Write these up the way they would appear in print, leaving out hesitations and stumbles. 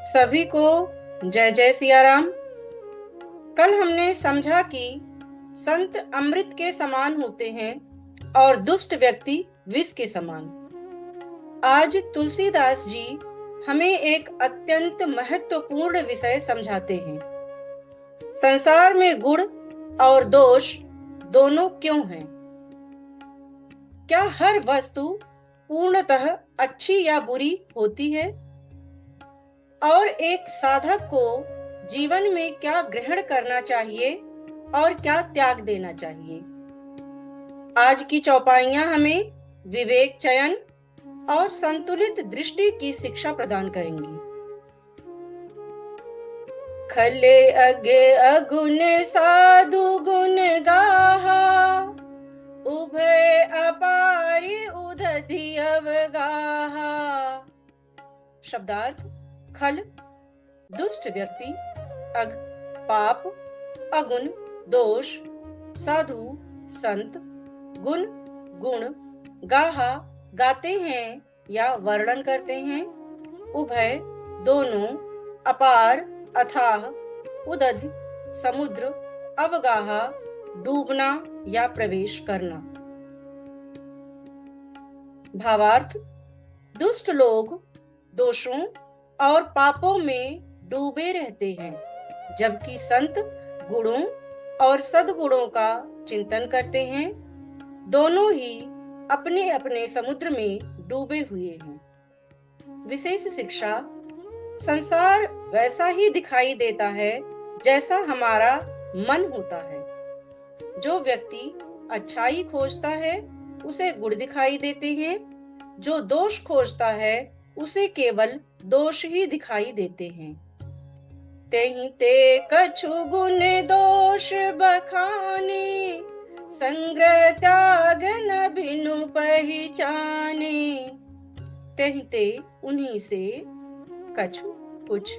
सभी को जय जय सिया राम। कल हमने समझा कि संत अमृत के समान होते हैं और दुष्ट व्यक्ति विष के समान। आज तुलसीदास जी हमें एक अत्यंत महत्वपूर्ण विषय समझाते हैं। संसार में गुण और दोष दोनों क्यों हैं? क्या हर वस्तु पूर्णतः अच्छी या बुरी होती है? और एक साधक को जीवन में क्या ग्रहण करना चाहिए और क्या त्याग देना चाहिए? आज की चौपाइयां हमें विवेक चयन और संतुलित दृष्टि की शिक्षा प्रदान करेंगी। खले अगे अगुण साधु गुण गाहा, उभय अपारि उदधि अवगाहा। शब्दार्थ: खल दुष्ट व्यक्ति, अग पाप, अगुण दोष, साधु संत, गुण गुण, गाहा गाते हैं या वर्णन करते हैं, उभय दोनों, अपार अथाह, उदधि समुद्र, अवगाहा डूबना या प्रवेश करना। भावार्थ: दुष्ट लोग दोषों और पापों में डूबे रहते हैं, जबकि संत गुणों और सद्गुणों का चिंतन करते हैं। दोनों ही अपने अपने समुद्र में डूबे हुए हैं। विशेष शिक्षा: संसार वैसा ही दिखाई देता है जैसा हमारा मन होता है। जो व्यक्ति अच्छाई खोजता है उसे गुण दिखाई देते हैं, जो दोष खोजता है उसे केवल दोष ही दिखाई देते हैं। तेहि ते कछु गुण दोष बखाने, संग्रह त्याग न भिनु पहचाने। तेहि ते उन्हीं से, कछु कुछ,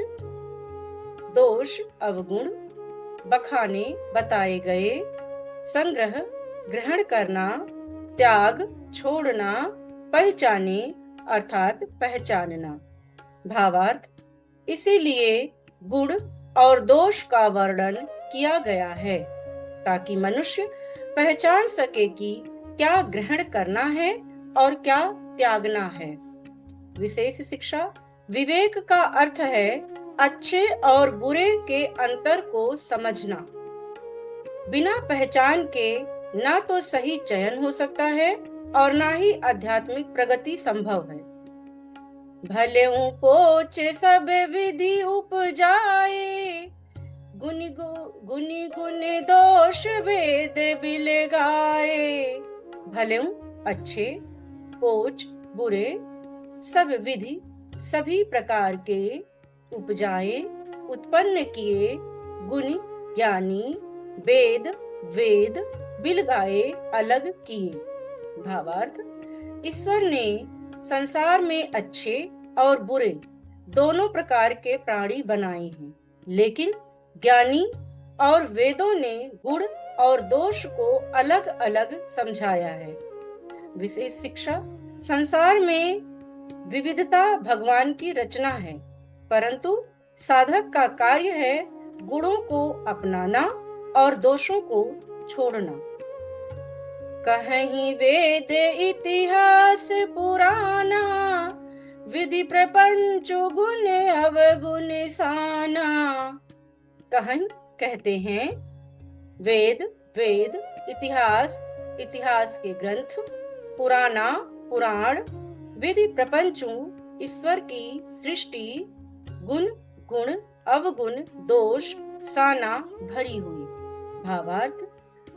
दोष अवगुण, बखाने बताए गए, संग्रह ग्रहण करना, त्याग छोड़ना, पहचाने अर्थात पहचानना। भावार्थ: इसीलिए गुण और दोष का वर्णन किया गया है ताकि मनुष्य पहचान सके कि क्या ग्रहण करना है और क्या त्यागना है। विशेष शिक्षा: विवेक का अर्थ है अच्छे और बुरे के अंतर को समझना। बिना पहचान के ना तो सही चयन हो सकता है और ना ही आध्यात्मिक प्रगति संभव है। भले पोच सब विधि उपजाए, गुनि गुण दोष वेद बिलगाए। भले अच्छे, पोच बुरे, सब विधि सभी प्रकार के, उपजाए उत्पन्न किए, गुण ज्ञानी, वेद वेद बिलगाए अलग किए। भावार्थ: ईश्वर ने संसार में अच्छे और बुरे दोनों प्रकार के प्राणी बनाए हैं, लेकिन ज्ञानी और वेदों ने गुण और दोष को अलग अलग समझाया है। विशेष शिक्षा: संसार में विविधता भगवान की रचना है, परंतु साधक का कार्य है गुणों को अपनाना और दोषों को छोड़ना। कहीं वेद इतिहास पुराना, विधि प्रपंच गुण अवगुण साना। कहीं कहते हैं वेद वेद, इतिहास इतिहास के ग्रंथ, पुराना पुराण, विधि प्रपंचों ईश्वर की सृष्टि, गुण गुण अवगुण दोष साना भरी हुई। भावार्थ: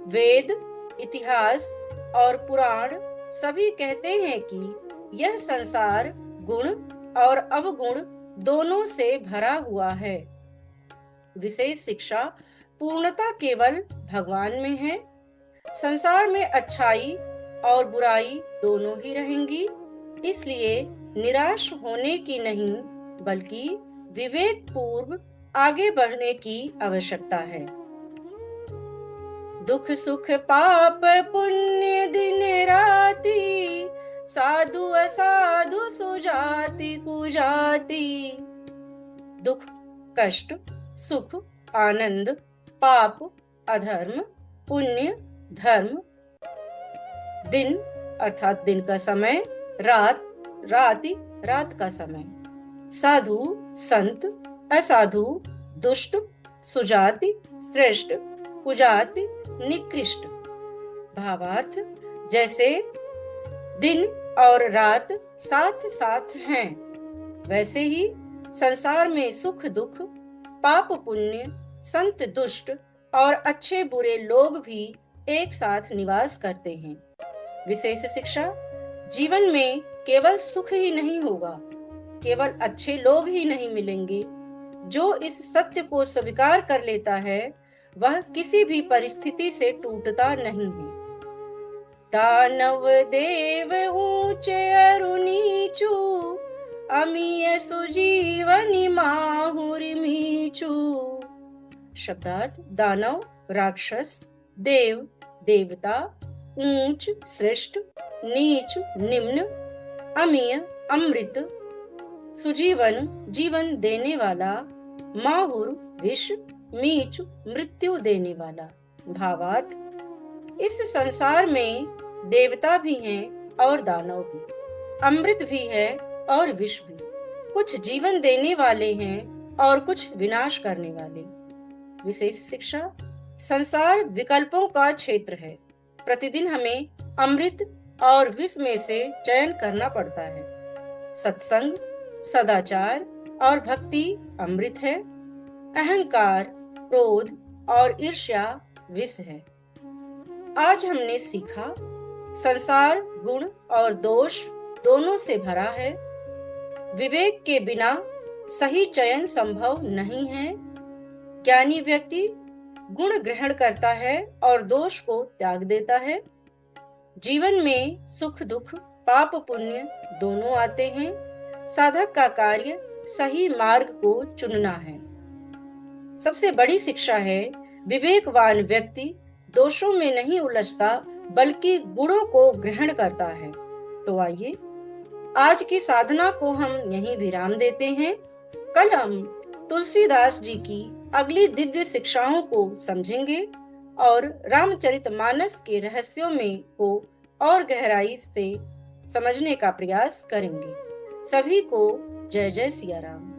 वेद इतिहास और पुराण सभी कहते हैं कि यह संसार गुण और अवगुण दोनों से भरा हुआ है। विशेष शिक्षा: पूर्णता केवल भगवान में है। संसार में अच्छाई और बुराई दोनों ही रहेंगी, इसलिए निराश होने की नहीं बल्कि विवेक पूर्व आगे बढ़ने की आवश्यकता है। दुख सुख पाप पुण्य दिन राति, साधु असाधु सुजाति कुजाति। दुख, कष्ट, सुख, आनंद, पाप, अधर्म, पुण्य, धर्म। दिन अर्थात दिन का समय, रात रात का समय। साधु, संत, असाधु, दुष्ट, सुजाति, श्रेष्ठ, कुजाति, निकृष्ट। भावार्थ, जैसे दिन और रात साथ साथ हैं, वैसे ही संसार में सुख दुख, पाप पुण्य, संत दुष्ट और अच्छे बुरे लोग भी एक साथ निवास करते हैं। विशेष शिक्षा, जीवन में केवल सुख ही नहीं होगा, केवल अच्छे लोग ही नहीं मिलेंगे। जो इस सत्य को स्वीकार कर लेता है वह किसी भी परिस्थिति से टूटता नहीं है। दानव देव ऊंचे अरु नीचू, अमीय सुजीवनी माहुरि मीचू। शब्दार्थ, दानव राक्षस, देव देवता, ऊंच श्रेष्ठ, नीच निम्न, अमीय अमृत, सुजीवन जीवन देने वाला, माहुर विष, मीच मृत्यु देने वाला। भावार्थ, इस संसार में देवता भी हैं और दानव भी, अमृत भी है और विष भी। कुछ जीवन देने वाले हैं और कुछ विनाश करने वाले। विशेष शिक्षा, संसार विकल्पों का क्षेत्र है। प्रतिदिन हमें अमृत और विष में से चयन करना पड़ता है। सत्संग, सदाचार और भक्ति अमृत है। अहंकार, क्रोध और ईर्ष्या विष है। आज हमने सीखा, संसार गुण और दोष दोनों से भरा है। विवेक के बिना सही चयन संभव नहीं है। ज्ञानी व्यक्ति गुण ग्रहण करता है और दोष को त्याग देता है। जीवन में सुख दुख, पाप पुण्य दोनों आते हैं। साधक का कार्य सही मार्ग को चुनना है। सबसे बड़ी शिक्षा है, विवेकवान व्यक्ति दोषों में नहीं उलझता बल्कि गुणों को ग्रहण करता है। तो आइए आज की साधना को हम यहीं विराम देते हैं। कल हम तुलसीदास जी की अगली दिव्य शिक्षाओं को समझेंगे और रामचरितमानस के रहस्यों में को और गहराई से समझने का प्रयास करेंगे। सभी को जय जय सिया राम।